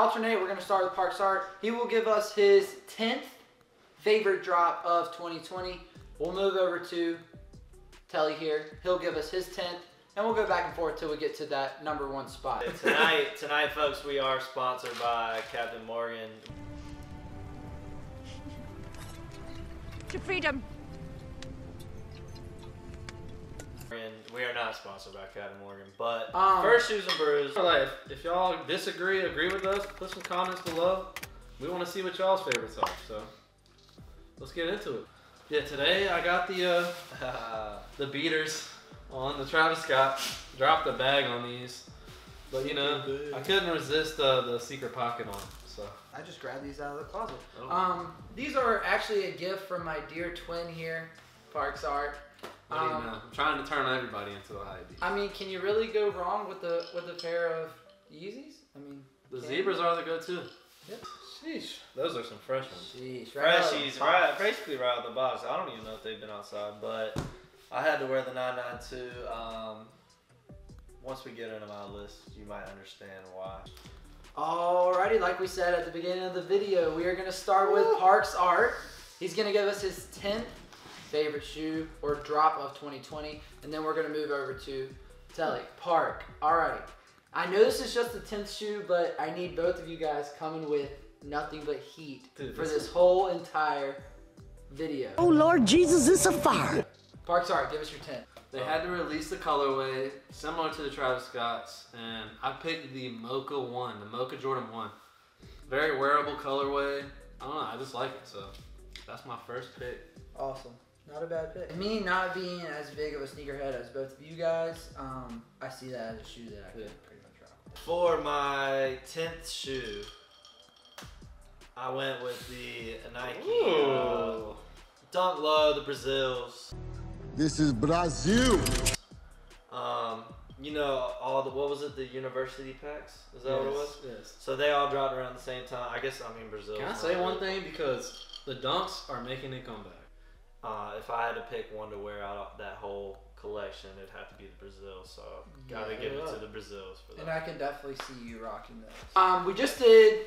alternate. We're gonna start with Parks Art. He will give us his 10th favorite drop of 2020. We'll move over to Telly here. He'll give us his 10th, and we'll go back and forth till we get to that #1 spot. Tonight, folks, we are sponsored by Captain Morgan. To freedom. And we are not sponsored by Captain Morgan, but First Shoes and Brews. Like, if y'all agree with us, put some comments below. We want to see what y'all's favorites are, so let's get into it. Yeah, today I got the beaters on the Travis Scott. Dropped the bag on these, but you know, I couldn't resist the secret pocket on them, so. I just grabbed these out of the closet. Oh. These are actually a gift from my dear twin here, Parks Art. What do you know? I'm trying to turn everybody into a hype beast. I mean, can you really go wrong with a pair of Yeezys? I mean, The zebras are the go-to. Yep. Sheesh, those are some fresh ones. Jeez, Freshies, basically right out of the box. I don't even know if they've been outside, but I had to wear the 992. Once we get into my list, you might understand why. Alrighty, like we said at the beginning of the video, we are going to start with Parks Art. He's going to give us his 10th favorite shoe or drop of 2020, and then we're going to move over to Telly. Park. Alrighty. I know this is just the 10th shoe, but I need both of you guys coming with nothing but heat for this whole entire video. Oh Lord Jesus, it's a fire. Parks Art, give us your 10th. They had to release the colorway similar to the Travis Scott's, and I picked the Mocha 1, the Mocha Jordan 1. Very wearable colorway. I don't know, I just like it, so that's my first pick. Awesome. Not a bad pick. Me not being as big of a sneakerhead as both of you guys, I see that as a shoe that I could pretty much rock. For my 10th shoe, I went with the Nike Dunk Low, the Brazils. This is Brazil. You know, what was it, the university packs? Is that what it was? Yes. So they all dropped around the same time. I mean Brazil. Can I say one thing? Because the Dunks are making a comeback. If I had to pick one to wear out that whole collection, it'd have to be the Brazil. So gotta give it to the Brazils for that. And I can definitely see you rocking those. We just did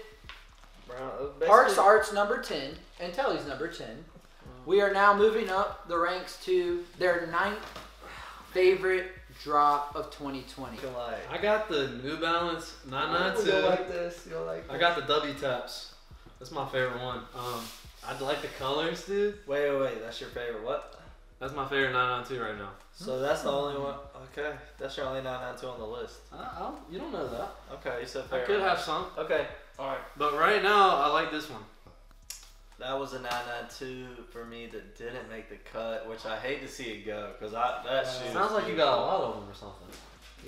Parks Art's #10 and Telly's #10. We are now moving up the ranks to their 9th favorite drop of 2020. I got the New Balance 992. You'll like this. You'll like this. I got the W Taps. That's my favorite one. I like the colors, dude. Wait. That's your favorite what? That's my favorite 992 right now. So that's the only one. Okay, that's your only 992 on the list. You don't know that. Okay, you said I favorite. could have some. Okay, all right. But right now, I like this one. That was a 992 for me that didn't make the cut, which I hate to see it go because that shoe. Sounds like you got a lot of them or something.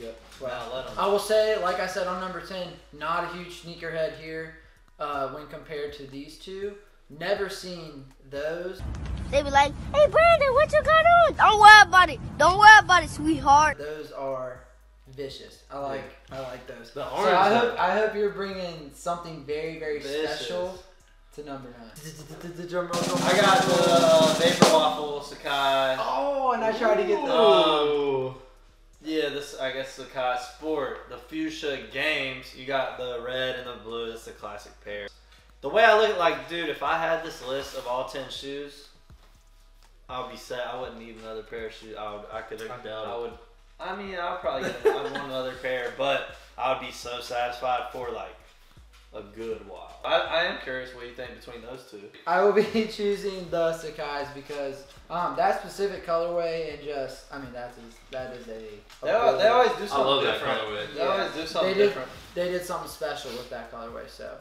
Yep. Well, I will say, like I said on #10, not a huge sneakerhead here when compared to these two. Never seen those. They be like, hey Brandon, what you got on? Don't worry about it. Don't worry about it, sweetheart. Those are vicious. I like those. The So orange. I hope you're bringing something very, very special to #9. I got the Vapor Waffle Sacai. Oh, and I tried to get the. Yeah, this I guess Sacai Sport. The Fuchsia Games. You got the red and the blue. It's the classic pair. The way I look at, like, dude, if I had this list of all 10 shoes, I would be set. I wouldn't need another pair of shoes. I would. I mean, I'll probably get one other pair, but I would be so satisfied for like a good while. I am curious what you think between those two. I will be choosing the Sacai's because that specific colorway and just, I mean, that is a. They always do something I love different. that colorway. They always do something different. They did something special with that colorway, so.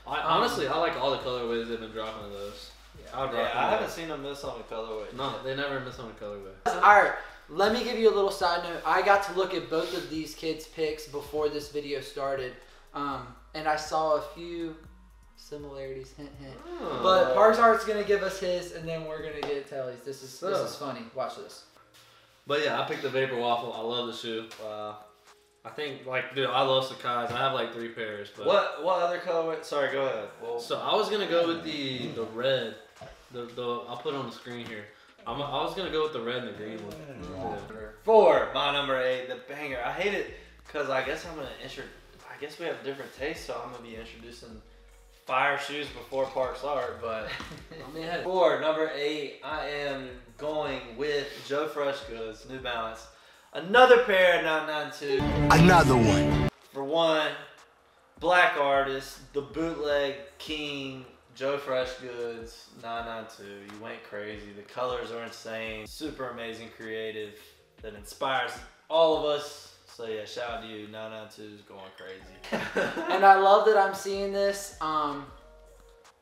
Honestly, I like all the colorways they've been dropping of those. I haven't seen them miss on a colorway. No, they never miss on a colorway. Alright, let me give you a little side note. I got to look at both of these kids' picks before this video started, and I saw a few similarities, hint, hint. But Parks Art's gonna give us his, and then we're gonna get Telly's. This is funny. Watch this. But yeah, I picked the Vapor Waffle. I love the shoe. I think, like, dude, I love Sacai's. I have like 3 pairs. But What other colorway? Sorry, go ahead. Well, so I was gonna go with the red. I'll put it on the screen here. I was gonna go with the red and the green one. For my #8, the banger. I hate it because I guess I'm gonna guess we have different tastes, so I'm gonna be introducing fire shoes before Parks Art. But for number 8, I am going with Joe Freshgoods, New Balance. Another pair of 992. Another one. For one, black artist, the bootleg king, Joe Freshgoods, 992. You went crazy. The colors are insane. Super amazing, creative. That inspires all of us. So yeah, shout out to you. 992 is going crazy. And I love that I'm seeing this.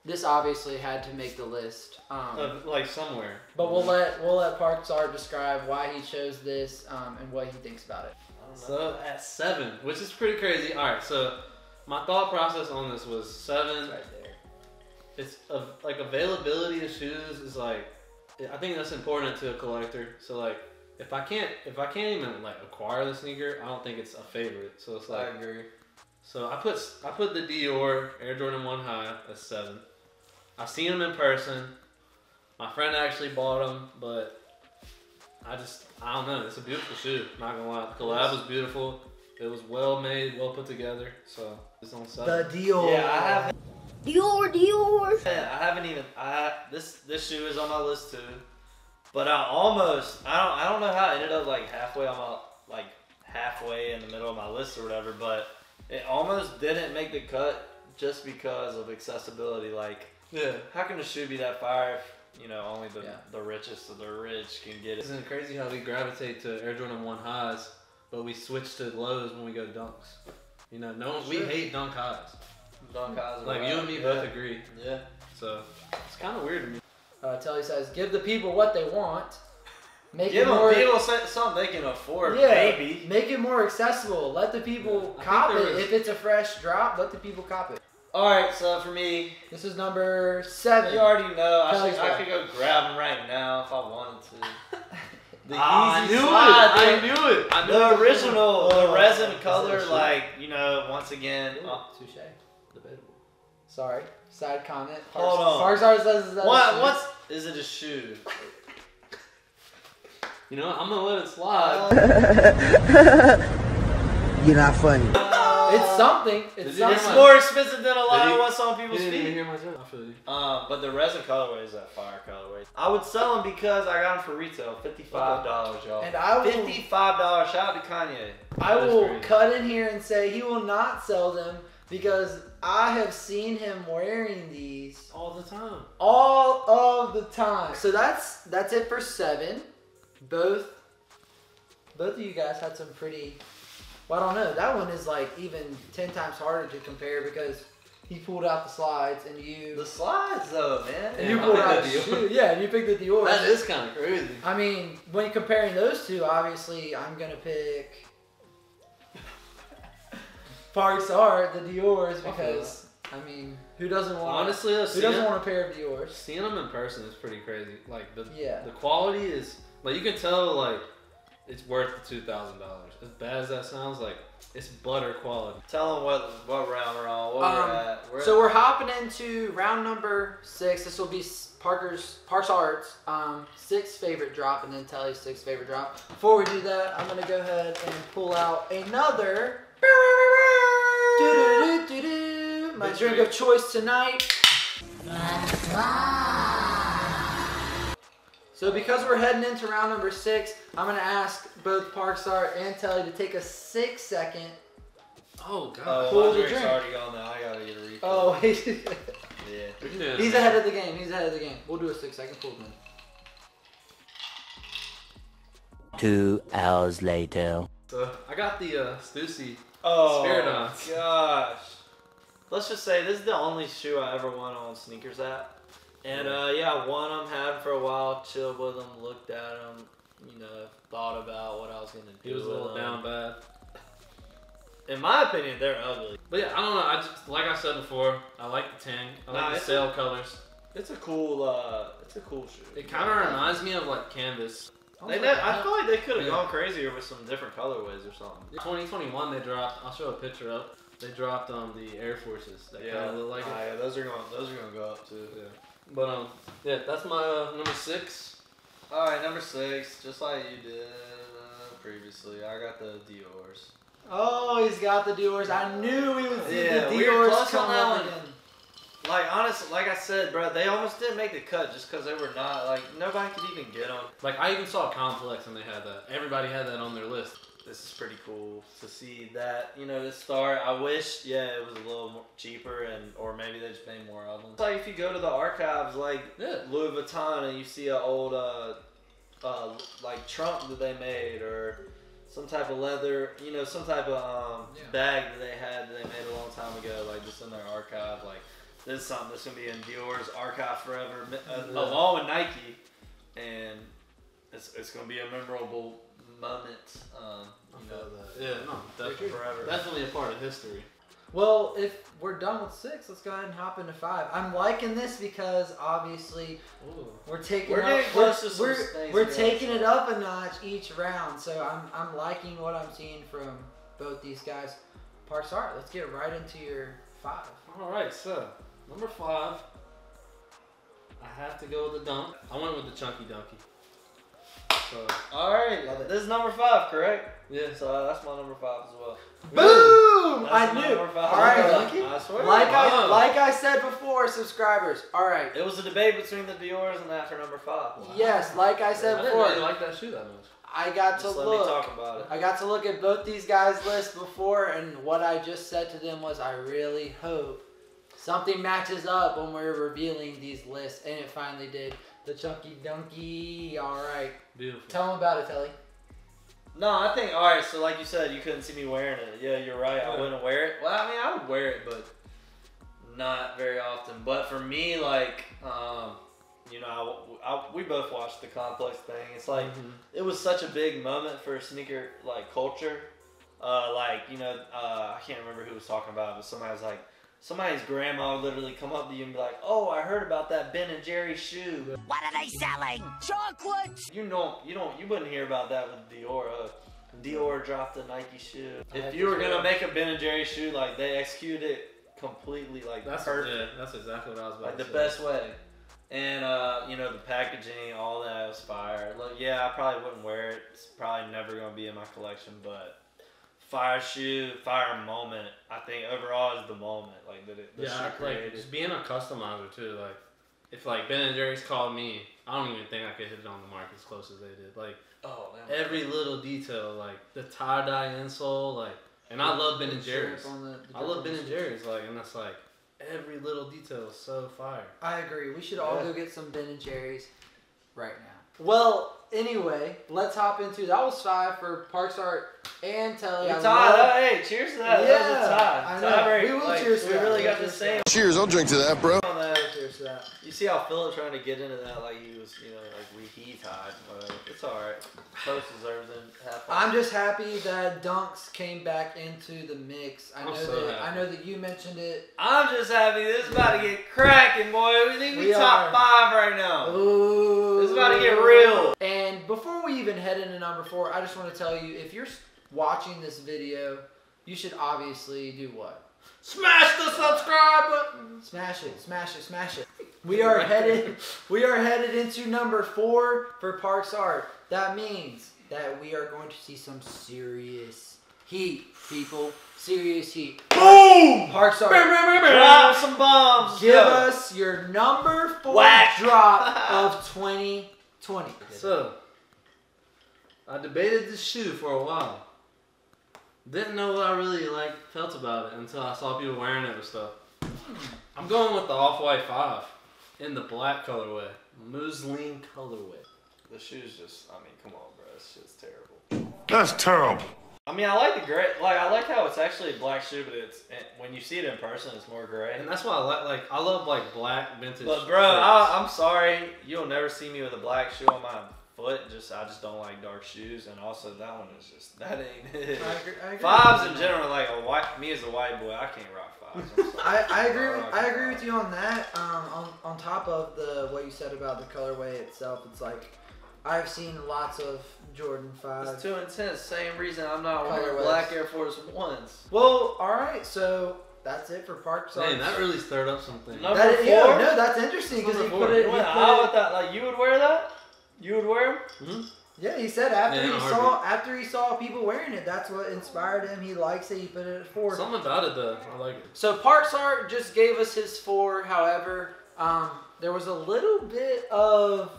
This obviously had to make the list. Like somewhere. But we'll let Parks Art describe why he chose this and what he thinks about it. So at 7, which is pretty crazy. All right, so my thought process on this was 7. Right there. It's like availability of shoes is like, I think that's important to a collector. So like, if I can't even like acquire the sneaker, I don't think it's a favorite. So it's like, I agree. So I put the Dior Air Jordan 1 High at 7. I've seen them in person. My friend actually bought them, but I don't know. It's a beautiful shoe. Not gonna lie, the collab was beautiful. It was well made, well put together. So it's on 7. The Dior. Yeah, I haven't. Dior. I haven't even. This shoe is on my list too, but I don't know how I ended up like halfway in the middle of my list or whatever, but it almost didn't make the cut just because of accessibility. Like, Yeah. how can a shoe be that fire if only the richest of the rich can get it? Isn't it crazy how we gravitate to Air Jordan 1 Highs, but we switch to lows when we go to dunks? We hate dunk highs. Dunk highs are Like wild. you and me both agree. Yeah. So it's kind of weird to me. Telly says, give the people what they want. Make Give it more. them people something they can afford, Yeah, maybe. make it more accessible. Let the people I cop think it. there was- If it's a fresh drop, let the people cop it. All right, so for me, This is number 7. you already know. Kelly's I one. could go grab them right now if I wanted to. The I Easy knew Slide, it. dude. I knew it. I knew The it. original, the Oh, resin is color, that shit? like, once again. Touche. Debatable. Sorry. Side comment. Hold on. Parks Art says is that What's is it a shoe? I'm gonna let it slide. You're not funny. It's something. It's Is it something. It's more expensive than a lot Did of he- what's on You people's didn't even feet. hear my joke. I feel you. But the resin colorway is that fire colorway. I would sell them because I got them for retail, $55, y'all. And I will- $55. Shout out to Kanye. I That is will crazy. cut in here and say he will not sell them because I have seen him wearing these All the time. all of the time. So that's it for 7. Both of you guys had some pretty. Well, I don't know. That one is like even 10 times harder to compare because he pulled out the slides and you. The slides, though, man. And you Yeah, pulled I out picked the the Dior. shoe. Yeah, and you picked the Dior. That is kind of crazy. I mean, when comparing those two, obviously, I'm gonna pick Parks Art, the Dior's, because I mean, who doesn't want? Honestly, though, who doesn't want a pair of Dior's? Seeing them in person is pretty crazy. Like the Yeah. the quality is like you can tell like it's worth the $2,000. As bad as that sounds, like it's butter quality. Tell them what round we're on, what we're at. So we're hopping into round number 6. This will be Parks Art's 6th favorite drop, and then Telly's 6th favorite drop. Before we do that, I'm gonna go ahead and pull out another. Do-do-do-do-do. My drink of choice tonight. So because we're heading into round number 6, I'm gonna ask both Parks Art and Telly to take a 6-second. Oh god. Oh, Pull my the drink's drink. already gone now. I gotta get a refill. Oh, Yeah. he's ahead of the game. He's ahead of the game. We'll do a 6-second pull then. 2 hours later. So I got the Stussy. Oh, Spiridons. gosh. Let's just say this is the only shoe I ever won on Sneakers app. And yeah, I won them, had them for a while, chilled with them, looked at them, thought about what I was going to do He was a with little them. down bad. In my opinion, they're ugly. But yeah, I don't know. I just like I said before, I like the tang. I like the it's sail colors. It's a cool shoe. It kind of reminds me of like canvas. I feel like they could have gone crazier with some different colorways or something. 2021 they dropped. I'll show a picture up. They dropped the Air Forces. That kind of look like it. yeah, those are gonna go up too. Yeah. But yeah, that's my number 6. All right, number 6, just like you did previously. I got the Dior's. Oh, he's got the Dior's. I knew he would see Yeah, the we were Dior's close on come that up one. again. Like, honestly, like I said, bro, they almost didn't make the cut just because they were not, like, nobody could even get them. Like, I even saw Complex and they had that. Everybody had that on their list. This is pretty cool to see that, you know, this start. I wish, yeah, it was a little more cheaper or maybe they just made more of them. It's like if you go to the archives, like Louis Vuitton, and you see an old, like trunk that they made or some type of leather, you know, some type of bag that they made a long time ago, like just in their archive. Like, this is something that's going to be in Dior's archive forever, along with Nike, and it's going to be a memorable moment. You know, yeah, no, definitely forever. Definitely a part of history. Well, if we're done with 6, let's go ahead and hop into 5. I'm liking this because obviously we're taking it up a notch each round. So I'm liking what I'm seeing from both these guys. Parks Art, let's get right into your 5. All right, so number 5, I have to go with the dunk. I went with the Chunky Dunky. So, all right, this is number 5, correct? Yeah. So that's my number 5 as well. Boom! That's I my knew. number 5. All right, I swear. like I said before, subscribers. All right. It was a debate between the Dior's and that for number 5. Wow. Yes, like I said I didn't before. really like that shoe that much. I got Just to let look. me talk about it. I got to look at both these guys' lists before, and what I just said to them was, I really hope something matches up when we're revealing these lists, and it finally did. The Chunky Dunky. All right. Beautiful. Tell them about it, Telly. No, I think, all right, so like you said, you couldn't see me wearing it. Yeah, you're right. I wouldn't wear it. Well, I mean, I would wear it, but not very often. But for me, like, you know, we both watched the Complex thing. It's like, it was such a big moment for sneaker, like, culture. Like, you know, I can't remember who was talking about it, but somebody was like, somebody's grandma would literally come up to you and be like, "Oh, I heard about that Ben and Jerry shoe. What are they selling? Chocolates! You wouldn't hear about that with Dior. Dior dropped a Nike shoe. If you were gonna make a Ben and Jerry shoe, like they executed it completely, like perfect. Yeah, that's exactly what I was about like to the say. best way. And you know, the packaging, all that was fire. Look, yeah, I probably wouldn't wear it. It's probably never gonna be in my collection, but fire shoe, fire moment. I think overall is the moment, like that. Like just being a customizer too. Like if like Ben and Jerry's called me, I don't even think I could hit it on the mark as close as they did. Like every little detail, like the tie dye insole, like, and I love Ben and Jerry's. I love Ben and Jerry's, like, and that's like every little detail is so fire. I agree. We should all go get some Ben and Jerry's right now. Well, anyway, let's hop into that was 5 for Parks Art and Telly. Hey, cheers to that. Yeah, that was a tie. I know. We will cheers to We that. really got the same. Cheers, I'll drink to that, bro. On that. Cheers to that. You see how Philip trying to get into that, like he was, you know, like he tied. Whatever. It's all right. Post deserves it. I'm just happy that Dunks came back into the mix. I happy. know that you mentioned it. I'm just happy this is about to get cracking, boy. We think we top 5 right now. Ooh. This is about to get real. And before we even head into number 4, I just want to tell you, if you're watching this video, you should obviously do what? Smash the subscribe button. Smash it, smash it, smash it. We are headed into number 4 for Parks Art. That means that we are going to see some serious heat, people. Serious heat. Boom! Parks Art. Drop some bombs. Give us your number 4 drop of 2020. So, I debated this shoe for a while. Didn't know what I really felt about it until I saw people wearing it and stuff. I'm going with the Off-White 5 in the black colorway. Muslin colorway. The shoe's just, I mean, come on, bro. This shit's terrible. That's terrible. I mean, I like the gray. Like, I like how it's actually a black shoe, but when you see it in person, it's more gray. And that's why I love black vintage. But bro, I'm sorry, you'll never see me with a black shoe on my foot. I just don't like dark shoes, and also that one is just that ain't it. I agree. 5s in general, like me as a white boy, I can't rock 5s. I'm sorry. I agree with you on that. On top of what you said about the colorway itself, it's like I've seen lots of Jordan 5. It's too intense. Same reason I'm not wearing Colorways. black Air Force 1s. Well, all right, so that's it for Parks Art. Man, that really stirred up something. Number 4? No, that's interesting because he put it. How about that? Like, you would wear that? You would wear them? Mm-hmm. Yeah, he said after Yeah, he saw people wearing it, that's what inspired him. He likes it. He put it at 4. Something about it though, I like it. So Parks Art just gave us his 4. However, there was a little bit of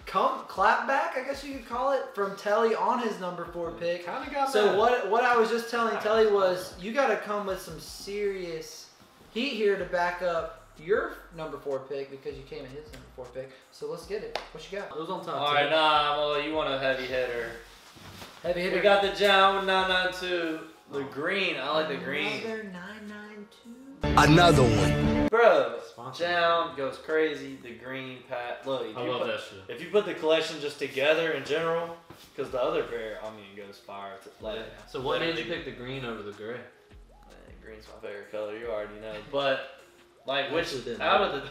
clapback, I guess you could call it, from Telly on his number 4 pick. Kind of got So that. what I was just telling Telly was, you got to come with some serious heat here to back up your number 4 pick because you came at his number 4 pick. So let's get it. What you got? It was on top. All right, well, you want a heavy hitter. Heavy hitter. We got the Jown 992, the green. I like the green. Another 992. Another one. Bro, Sponsor. Jown goes crazy. The green pat. Look, I love that shit. if you put the collection just together in general, because the other pair, I mean, goes fire. Like, So what made you pick the green over the gray? Man, green's my favorite color. You already know. But like, which Actually didn't out of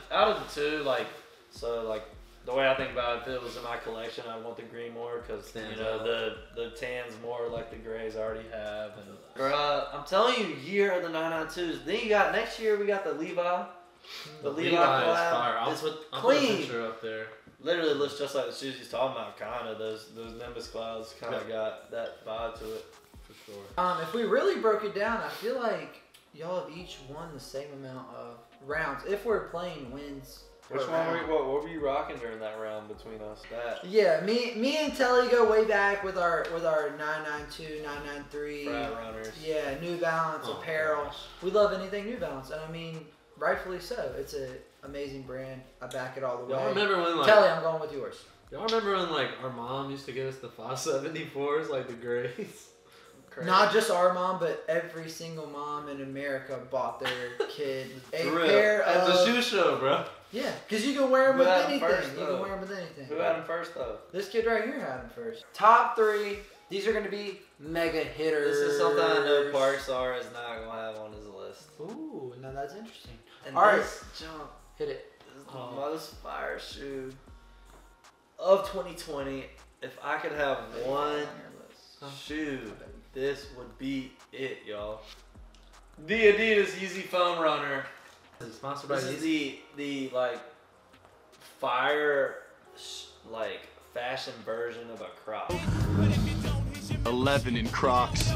the two, like, so like the way I think about it, if it was in my collection, I want the green more because you Stands know out. the tan's more like the grays I already have. And bruh, I'm telling you, year of the 992s. Then you got next year we got the Levi. The Levi is collab. fire. I'll It's put a clean. picture up there. Literally looks just like the shoes he's talking about. Kind of those Nimbus clouds kind of Yeah. got that vibe to it. For sure. If we really broke it down, I feel like y'all have each won the same amount of rounds. If we're playing wins. Which per one round. what were you rocking during that round between us? That Yeah, me and Telly go way back with our 992, 993. Frat Runners. Yeah, New Balance Oh, apparel. gosh. We love anything New Balance, and I mean, rightfully so. It's an amazing brand. I back it all the way. Y'all remember when like Telly, I'm going with yours. y'all remember when like our mom used to give us the 574s, like the grays? Crazy. Not just our mom, but every single mom in America bought their kid a For real. pair At the of. shoe show, bro. Yeah, because you can wear them Who with had 'em anything. first, You though? can wear them with anything. Who had him first though? This kid right here had them first. Top 3. These are going to be mega hitters. This is something I know Parks R is not gonna have on his list. Ooh, now that's interesting. And All right. this jump Hit it. is the most fire shoe of 2020. If I could have one shoe, this would be it, y'all. The Adidas Yeezy Foam Runner. Is it sponsored by This is Yeezy? the like fire like fashion version of a Croc. 11 in Crocs.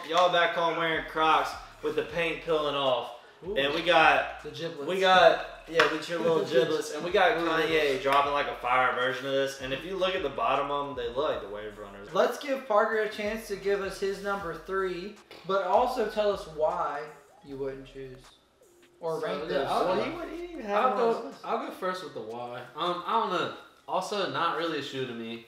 Y'all back home wearing Crocs with the paint peeling off, Ooh. and we got The giblets. with your little giblets, and we got Kanye dropping like a fire version of this. And if you look at the bottom of them, they look like the Wave Runners. Let's give Parker a chance to give us his number 3, but also tell us why you wouldn't choose or rank yeah, this. I'll- Well, he wouldn't even have them on his list. I'll go first with the Y. I don't know. Also, not really a shoe to me.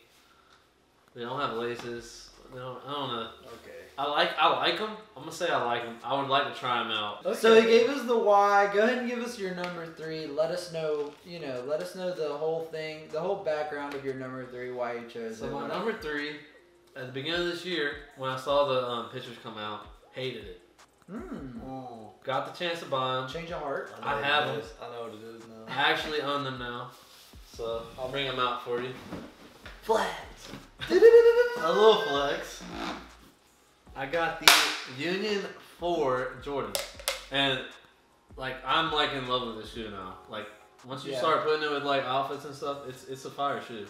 They don't have laces. I don't know. Okay. I like them. I'm gonna say I like them. I would like to try them out. So he gave us the why. Go ahead and give us your number 3. Let us know, let us know the whole thing, the whole background of your number 3, why you chose So it. my number 3, at the beginning of this year, when I saw the pictures come out, hated it. Got the chance to buy them. Change of heart. know I what have it them. is. I know what it is now. I actually own them now, so I'll bring them out for you. Flags. A little flex. I got the Union 4 Jordan, and like I'm like in love with this shoe now. Like once you Yeah. start putting it with like outfits and stuff, it's a fire shoe.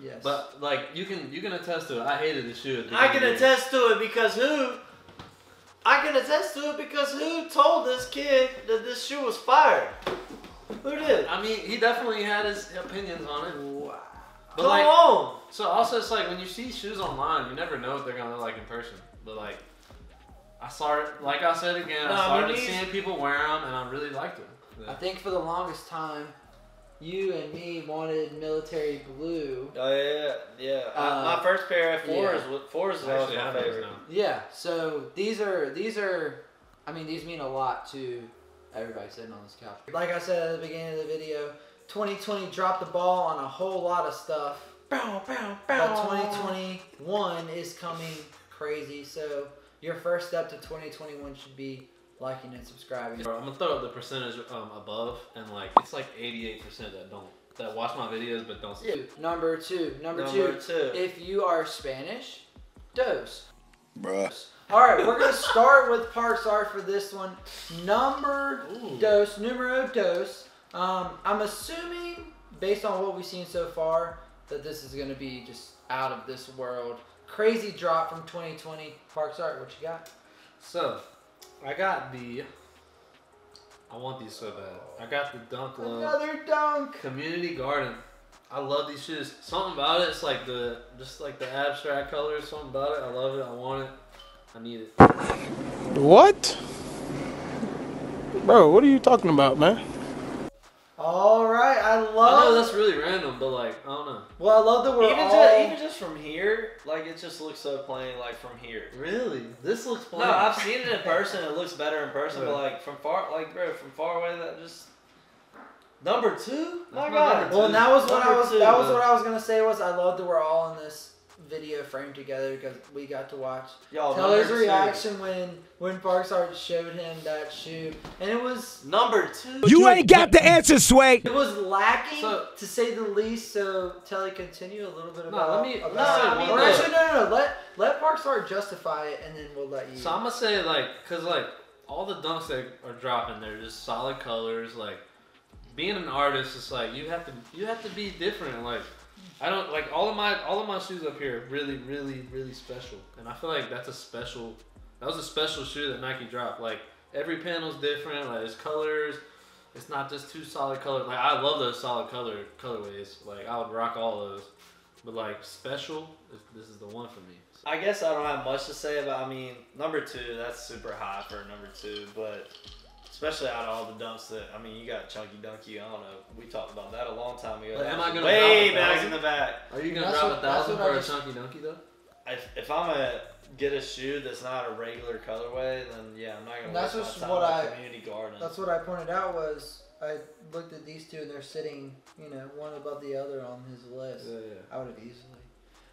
Yes. But like you can attest to it. I hated the shoe. At the I can beginning of the year. attest to it because who? I can attest to it because who told this kid that this shoe was fire? Who did? I mean, he definitely had his opinions on it. wow. But Come like, on. so also it's like when you see shoes online, you never know what they're gonna look like in person. But like, I started, like I said again, No, I I started mean, seeing people wear them, and I really liked them. I think for the longest time, you and me wanted military blue. Oh yeah. My first pair of fours, yeah. fours is I always actually my have those favorite. now. Yeah, so these are, I mean, these mean a lot to everybody sitting on this couch. Like I said at the beginning of the video, 2020 dropped the ball on a whole lot of stuff. But 2021 is coming crazy, so your first step to 2021 should be liking and subscribing. I'm gonna throw up the percentage above, and like it's like 88% that watch my videos but don't. Number two. Number two. If you are Spanish, dos. Bruh. All right, we're gonna start with Parks Art for this one. Numero dos. I'm assuming, based on what we've seen so far, that this is going to be just out of this world. Crazy drop from 2020. Parks Art, what you got? So, I got I want these so bad. I got the Dunk Low Another dunk. Community Garden. I love these shoes. Something about it. It's like just like the abstract colors. Something about it. I love it. I want it. I need it. What? Bro, what are you talking about, man? All right, I I know love. that's really random, but like I don't know. Well, I love that we're Even just from here, like it just looks so plain. Like from here. Really? This looks plain. No, I've seen it in person. It looks better in person, Yeah. but like from far, from far away, that just number 2. My That's my God. number Well, two. that was what I Number was. two, That was man. what I was gonna say. Was I love that we're all in this video framed together because we got to watch Y'all, Taylor's number two. reaction when Parks Art showed him that shoe, and it was Number 2. You ain't got the answer, Sway. it was lacking So- to say the least. So Telly, continue a little bit No, about. let me- about no, I mean, or look. actually, no. Let Parks Art justify it, and then we'll let you. So I'm gonna say like, cause like all the dunks that are dropping, they're just solid colors. Like being an artist, it's like you have to be different. Like I don't like all of my shoes up here, really special. And I feel like that was a special shoe that Nike dropped. Like every panel's different. Like there's colors. It's not just two solid colors. Like I love those solid colorways. Like I would rock all those. But like special, this is the one for me. I guess I don't have much to say about. I mean, number 2. That's super high for number 2, but especially out of all the dunks that you got Chunky Dunky. I don't know. We talked about that a long time ago. But am That I was gonna way drop back 1,000? in the back. Are you gonna That's drop what- that's 1,000 what I for a just- Chunky Dunky though? If I'm gonna get a shoe that's not a regular colorway, then yeah, I'm not gonna. And that's waste just my what time I- at Community Garden. That's what I pointed out was I looked at these two and they're sitting, one above the other on his list. Yeah. I would have easily.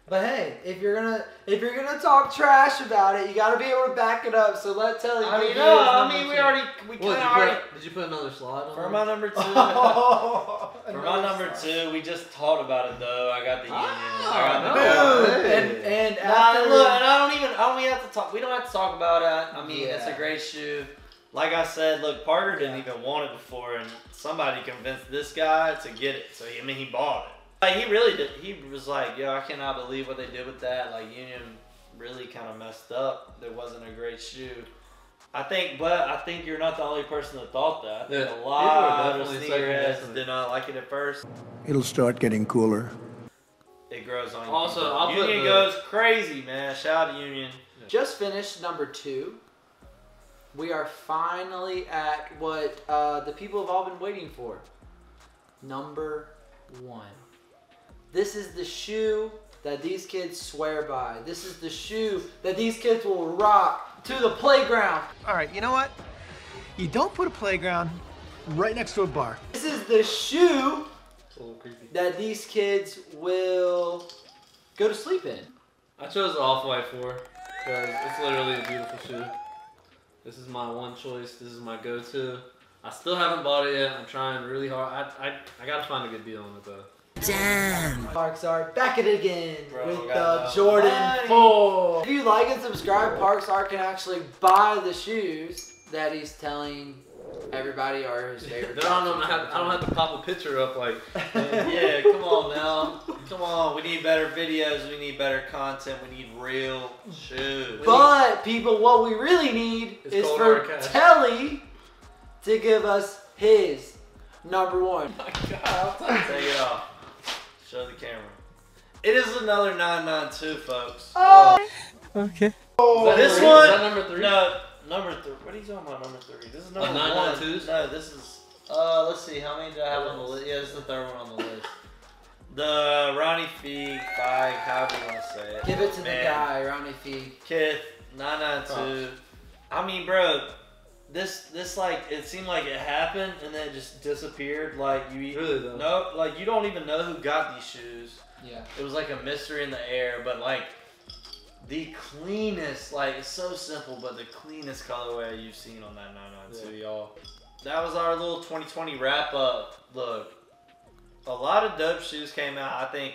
But hey, if you're gonna talk trash about it, you gotta be able to back it up. So let Telly. I give mean, you no, his I number mean, we two. already, we kind What, of already. did you put another slide on For there? my number 2. Oh, For my another number slide. 2, we just talked about it though. I got the Union. Ah, I got the no. Boom. And Nah, after look, and I don't even have to talk. We don't have to talk about it. I mean, it's a Yeah. great shoe. Like I said, look, Parker didn't even want it before, and somebody convinced this guy to get it. So he bought it. Like, he really did. He was like, "Yo, I cannot believe what they did with that. Like, Union really kind of messed up. There wasn't a great shoe." I think you're not the only person that thought that. I think Yeah, a people lot are of definitely sneakerheads second-guessing did not like it at first. It'll start getting cooler. It grows on you. Also, I'll put Union the- goes crazy, man. Shout out to Union. just finished number 2. We are finally at what the people have all been waiting for. Number 1. This is the shoe that these kids swear by. This is the shoe that these kids will rock to the playground. All right, you know what? You don't put a playground right next to a bar. This is the shoe It's a little creepy. that these kids will go to sleep in. I chose the Off-White 4 because it's literally a beautiful shoe. This is my one choice. This is my go-to. I still haven't bought it yet. I'm trying really hard. I gotta find a good deal on it though. Parks Art back at it again Bro, with got the no Jordan money. 4. If you like and subscribe, Parks Art can actually buy the shoes that he's telling everybody are his favorite. I don't have to pop a picture up like. Yeah, come on now. Come on. We need better videos. We need better content. We need real shoes. But people, what we really need It's is cold for hard cash. Telly to give us his number 1. Take it off. Show the camera. It is another 992, folks. Oh, Okay. This Is one. that number 3? No, number 3. What are you talking about? Number 3. This is number 1. 992s? No, this is. Let's see. How many do I have on the list? Yeah, this is the third one on the list. The Ronnie Feig, however you want to say it. give it to the Man. guy, Ronnie Feig. Kith 992. I mean, bro, this like it seemed like it happened and then it just disappeared. Like Really, though? Nope. Like you don't even know who got these shoes. Yeah. It was like a mystery in the air, but like the cleanest, like it's so simple, but the cleanest colorway you've seen on that 992, y'all. That was our little 2020 wrap up. Look, a lot of dope shoes came out. I think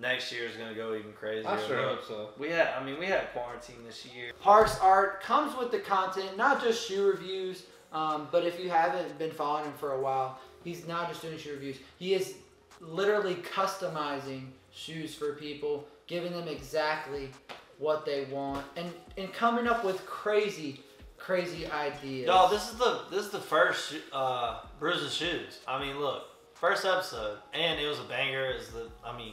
next year is gonna go even crazier. I sure Look, hope so. we had quarantine this year. Parks Art comes with the content, not just shoe reviews, but if you haven't been following him for a while, he's not just doing shoe reviews. He is literally customizing shoes for people, giving them exactly what they want, and coming up with crazy ideas. Y'all, this is the first Bruises Shoes. I mean, look, first episode, and it was a banger.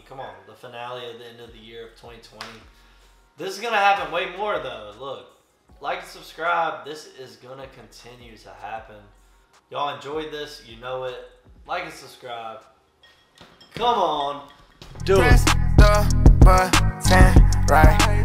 Come on, the finale at the end of the year of 2020. This is gonna happen way more though. Look, like and subscribe. This is gonna continue to happen. Y'all enjoyed this, you know it. Like and subscribe. Come on, do it. Press the button right